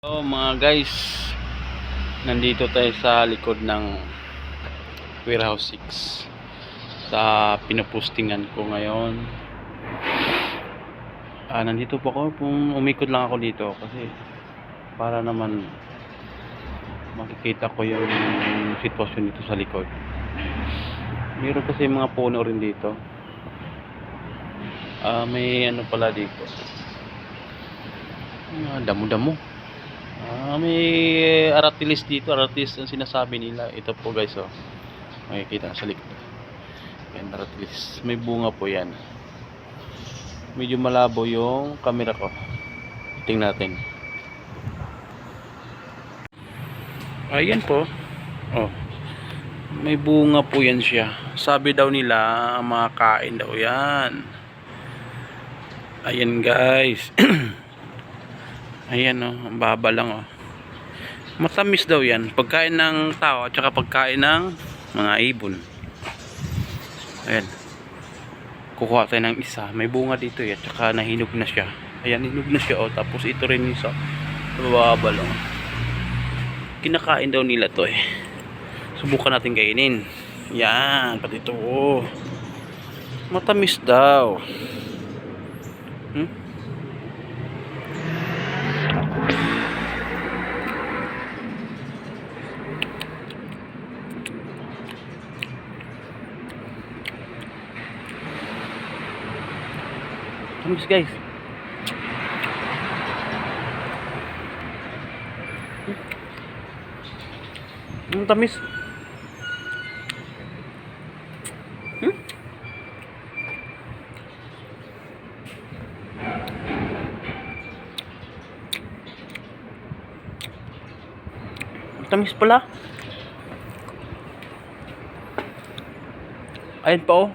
So mga guys, nandito tayo sa likod ng Warehouse 6 sa pinupostingan ko ngayon. Nandito po ako, umikot lang ako dito kasi para naman makikita ko yung sitwasyon dito sa likod. Meron kasi mga puno rin dito. May ano pala dito, damo-damo. May aratilis dito, aratilis ang sinasabi nila. Ito po guys, makikita sa likod. Yan, aratilis. May bunga po yan. Medyo malabo yung camera ko. Tingnan natin. Ayan po. May bunga po yan siya. Sabi daw nila, makakain daw yan. Ayan guys. Ayan ang baba lang Matamis daw yan. Pagkain ng tao at saka pagkain ng mga ibon. Ayan. Kukuha tayo ng isa. May bunga dito at saka nahinog na siya. Ayan, hinog na siya tapos ito rin isa. Baba lang. Kinakain daw nila to Subukan natin kainin. Yan, pati ito matamis daw. Tamis guys. Tamis. Tamis pala. Ayan pa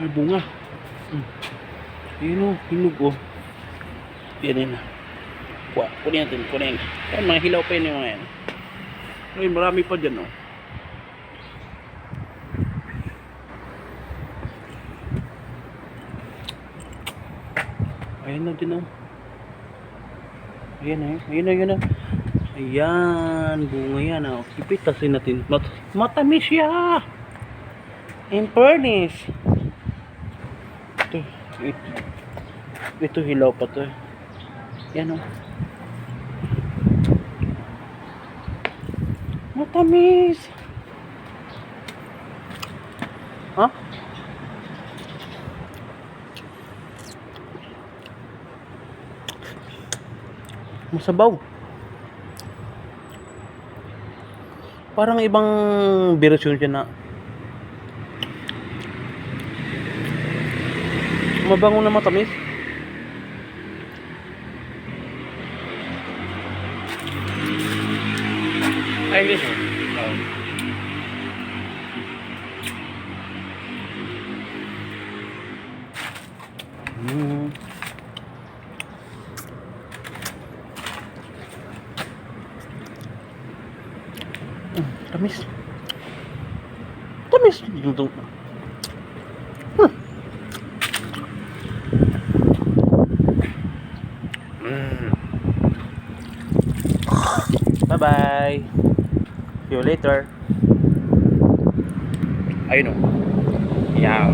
May bunga. Yun hinog Yan na. Kunin natin, kunin. Ayan, mga hilaw pa yun yung mga yan. Ay, marami pa dyan Ayan na din Ayan Ayan, bunga yan Ipitasin natin. Matamis siya. In fairness. Ito hilaw pa to. Yan matamis. Masabaw. Parang ibang version siya na mabango na matamis. Ay, guys. Tamis. Bye-bye. See you later. Ayun Yeah.